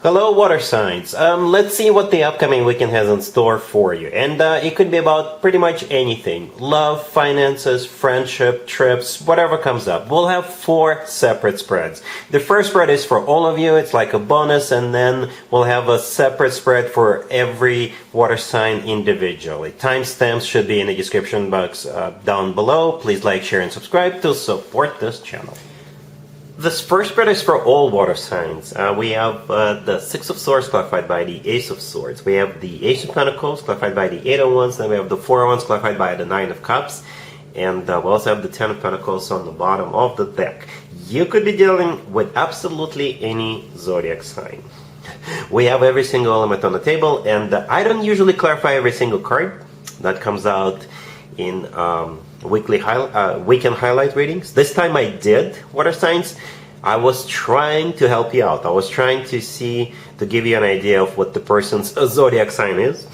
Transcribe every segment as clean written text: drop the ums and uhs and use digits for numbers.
Hello, water signs. Let's see what the upcoming weekend has in store for you. And it could be about pretty much anything. Love, finances, friendship, trips, whatever comes up. We'll have 4 separate spreads. The first spread is for all of you. It's like a bonus. And then we'll have a separate spread for every water sign individually. Timestamps should be in the description box down below. Please like, share, and subscribe to support this channel. This first spread is for all water signs. We have the Six of Swords clarified by the Ace of Swords. We have the Ace of Pentacles clarified by the Eight of Wands. Then we have the Four of Wands clarified by the Nine of Cups. And we also have the Ten of Pentacles on the bottom of the deck. You could be dealing with absolutely any zodiac sign. We have every single element on the table, and I don't usually clarify every single card. That comes out in weekend highlight readings. This time I did, water signs. I was trying to help you out. I was trying to give you an idea of what the person's zodiac sign is.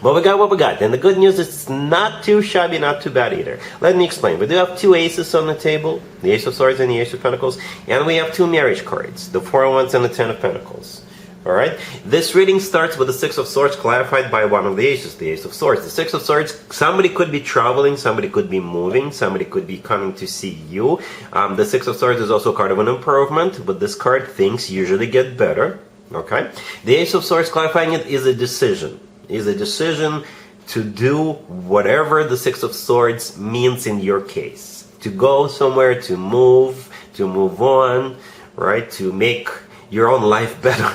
But we got what we got. And the good news is it's not too shabby, not too bad either. Let me explain. We do have 2 aces on the table, the Ace of Swords and the Ace of Pentacles, and we have 2 marriage cards, the Four of Wands and the Ten of Pentacles. Alright, this reading starts with the Six of Swords clarified by one of the aces, the Ace of Swords. The Six of Swords, somebody could be traveling, somebody could be moving, somebody could be coming to see you. The Six of Swords is also a card of an improvement. With this card, things usually get better. Okay, the Ace of Swords clarifying it is a decision. Is a decision to do whatever the Six of Swords means in your case. To go somewhere, to move on, right, to make your own life better.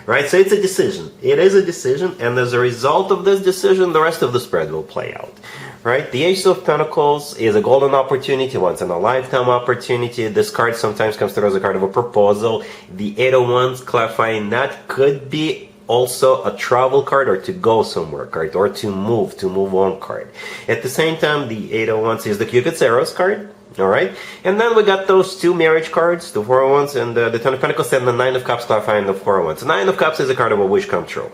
Right, so it's a decision. It is a decision, and as a result of this decision, the rest of the spread will play out. Right, the Ace of Pentacles is a golden opportunity, once in a lifetime opportunity. This card sometimes comes through as a card of a proposal. The Eight of Wands clarifying that could be also a travel card, or to go somewhere card, or to move on card. At the same time, the Eight of Wands is the Cupid's arrows card. Alright, and then we got those 2 marriage cards, the Four of Wands and the Ten of Pentacles, and the Nine of Cups clarifying the Four of Wands. The Nine of Cups is a card of a wish come true.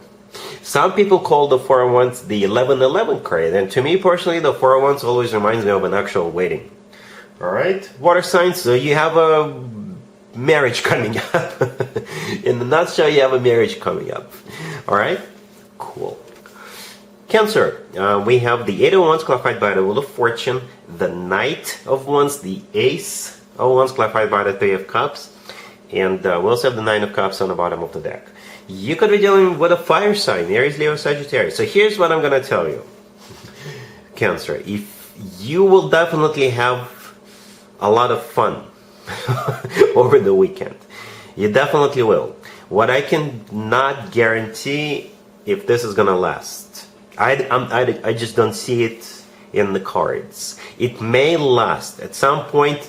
Some people call the Four of Wands the 11-11 card, and to me personally, the Four of Wands always reminds me of an actual wedding. Alright, water signs, so you have a marriage coming up. In the nutshell, you have a marriage coming up. Alright, cool. Cancer, we have the Eight of Wands clarified by the Wheel of Fortune, the Knight of Wands, the Ace of Wands clarified by the Three of Cups, and we also have the Nine of Cups on the bottom of the deck. You could be dealing with a fire sign, Aries, Leo, Sagittarius. So here's what I'm going to tell you, Cancer. If you will definitely have a lot of fun over the weekend. You definitely will. What I can not guarantee if this is going to last. I just don't see it in the cards. It may last at some point.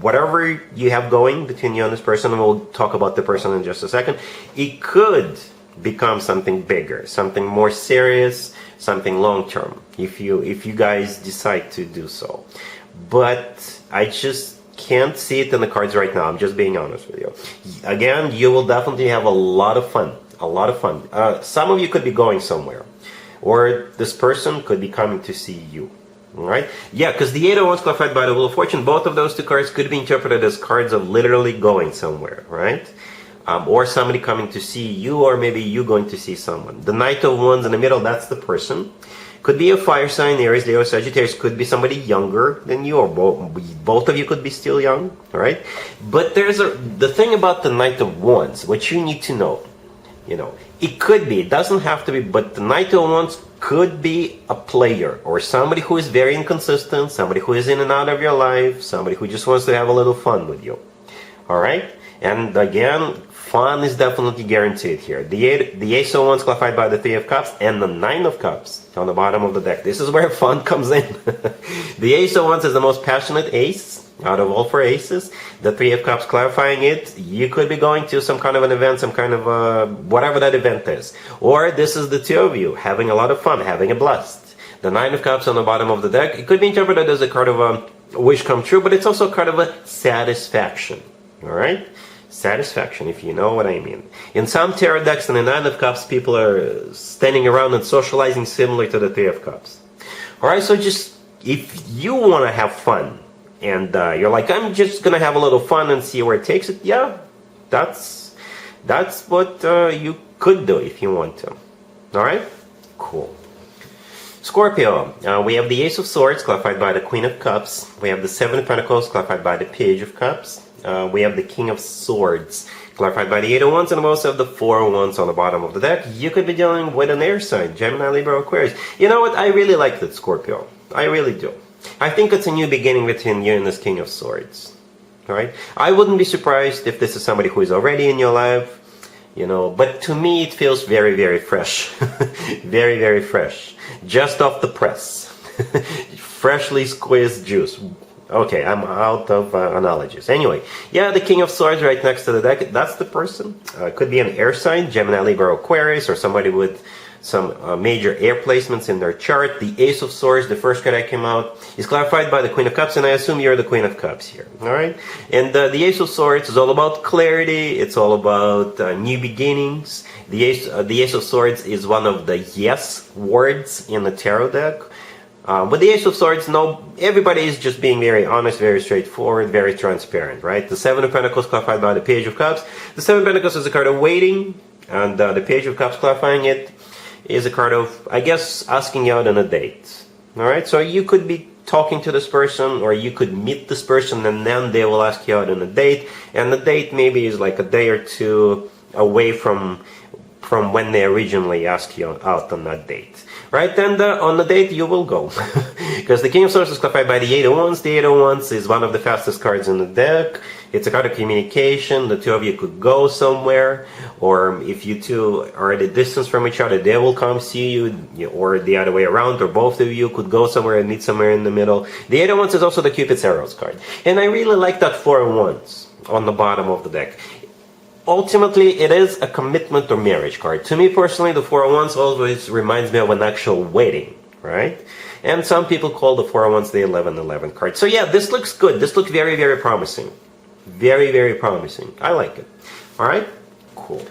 Whatever you have going between you and this person, and we'll talk about the person in just a second, it could become something bigger, something more serious, something long-term, if you guys decide to do so. But I just can't see it in the cards right now. I'm just being honest with you. Again, you will definitely have a lot of fun. A lot of fun. Some of you could be going somewhere, or this person could be coming to see you. Alright? Yeah, because the Eight of Wands clarified by the Wheel of Fortune, both of those 2 cards could be interpreted as cards of literally going somewhere, right? Or somebody coming to see you, or maybe you going to see someone. The Knight of Wands in the middle, that's the person. Could be a fire sign, Aries, Leo, Sagittarius. Could be somebody younger than you, or both of you could be still young, alright? But the thing about the Knight of Wands, what you need to know, it could be, it doesn't have to be, but the Knight of Wands could be a player, or somebody who is very inconsistent, somebody who is in and out of your life, somebody who just wants to have a little fun with you. Alright? And again, fun is definitely guaranteed here. The Ace of Wands clarified by the Three of Cups and the Nine of Cups on the bottom of the deck. This is where fun comes in. The Ace of Wands is the most passionate ace out of all 4 aces. The Three of Cups clarifying it. You could be going to some kind of an event, some kind of whatever that event is. Or this is the 2 of you having a lot of fun, having a blast. The Nine of Cups on the bottom of the deck, it could be interpreted as a card of a wish come true, but it's also a card of a satisfaction. Alright? Satisfaction, if you know what I mean. In some tarot decks in the Nine of Cups, people are standing around and socializing similar to the Three of Cups. Alright, so just, if you want to have fun, and you're like, I'm just going to have a little fun and see where it takes it, yeah, that's That's what you could do if you want to. Alright? Cool. Scorpio, we have the Ace of Swords, clarified by the Queen of Cups. We have the Seven of Pentacles, clarified by the Page of Cups. We have the King of Swords, clarified by the Eight of Wands, and we also have the Four of Wands on the bottom of the deck. You could be dealing with an air sign, Gemini, Libra, Aquarius. You know what? I really like that, Scorpio. I really do. I think it's a new beginning between you and this King of Swords. Alright? I wouldn't be surprised if this is somebody who is already in your life, you know, but to me it feels very, very fresh. Very, very fresh. Just off the press. Freshly squeezed juice. Okay, I'm out of analogies. Anyway, yeah, the King of Swords right next to the deck, that's the person. Could be an air sign, Gemini, Libra, Aquarius, or somebody with some major air placements in their chart. The Ace of Swords, the first card that came out, is clarified by the Queen of Cups, and I assume you're the Queen of Cups here. Alright? And the Ace of Swords is all about clarity, it's all about new beginnings. The Ace of Swords is one of the yes words in the tarot deck. With the Ace of Swords, no, everybody is just being very honest, very straightforward, very transparent, right? The Seven of Pentacles clarified by the Page of Cups. The Seven of Pentacles is a card of waiting, and the Page of Cups clarifying it is a card of, I guess, asking you out on a date. Alright, so you could be talking to this person, or you could meet this person, and then they will ask you out on a date, and the date maybe is like a day or two away from when they originally asked you out on that date. Right, and on the date you will go. Because the King of Swords is clarified by the Eight of Wands. The Eight of Wands is one of the fastest cards in the deck. It's a card of communication. The two of you could go somewhere. Or if you two are at a distance from each other, they will come see you. Or the other way around. Or both of you could go somewhere and meet somewhere in the middle. The Eight of Wands is also the Cupid's Arrows card. And I really like that Four of Wands on the bottom of the deck. Ultimately, it is a commitment or marriage card. To me personally, the Four of Wands always reminds me of an actual wedding, right? And some people call the Four of Wands the 11-11 card. So yeah, this looks good. This looks very, very promising. Very, very promising. I like it. Alright? Cool.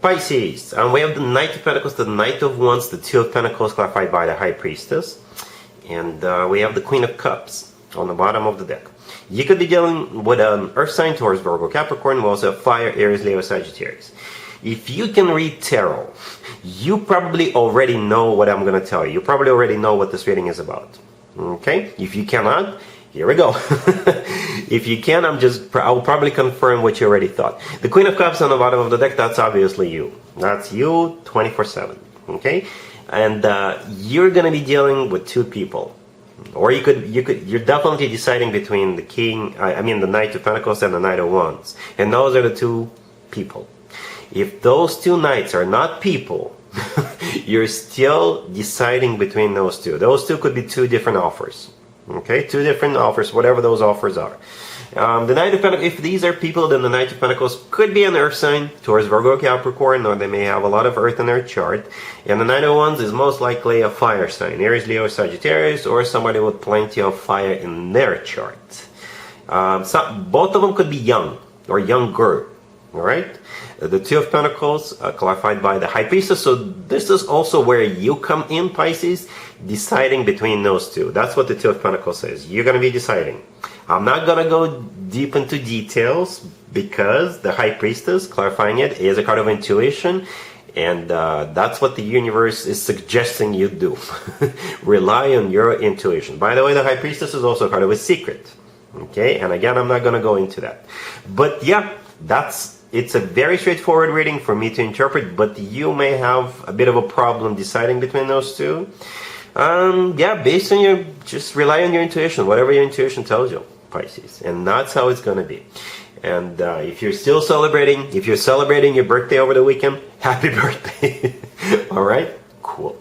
Pisces. We have the Knight of Pentacles, the Knight of Wands, the Two of Pentacles clarified by the High Priestess. And we have the Queen of Cups on the bottom of the deck. You could be dealing with an Earth sign, Taurus, Virgo, Capricorn, we also have Fire, Aries, Leo, Sagittarius. If you can read tarot, you probably already know what I'm going to tell you. You probably already know what this reading is about. Okay? If you cannot, here we go. If you can, I'll probably confirm what you already thought. The Queen of Cups on the bottom of the deck, that's obviously you. That's you 24/7. Okay? And you're going to be dealing with two people. Or you're definitely deciding between the Knight of Pentacles and the Knight of Wands. And those are the two people. If those two knights are not people, you're still deciding between those two. Those two could be two different offers. Okay, two different offers, whatever those offers are. The Knight of Pentacles, if these are people, then the Knight of Pentacles could be an Earth sign, Taurus, Virgo, Capricorn, or they may have a lot of Earth in their chart. And the Knight of Wands is most likely a fire sign, Aries, Leo, Sagittarius, or somebody with plenty of fire in their chart. Both of them could be young, or younger, alright? The Two of Pentacles, clarified by the High Priestess, so this is also where you come in, Pisces, deciding between those two. That's what the Two of Pentacles says. You're going to be deciding. I'm not going to go deep into details because the High Priestess, clarifying it, is a card of intuition, and that's what the universe is suggesting you do. Rely on your intuition. By the way, the High Priestess is also a card of a secret. Okay, and again, I'm not going to go into that. But yeah, it's a very straightforward reading for me to interpret, but you may have a bit of a problem deciding between those two. Yeah, based on just rely on your intuition, whatever your intuition tells you, Pisces, and that's how it's going to be. And if you're celebrating your birthday over the weekend, happy birthday. All right, cool.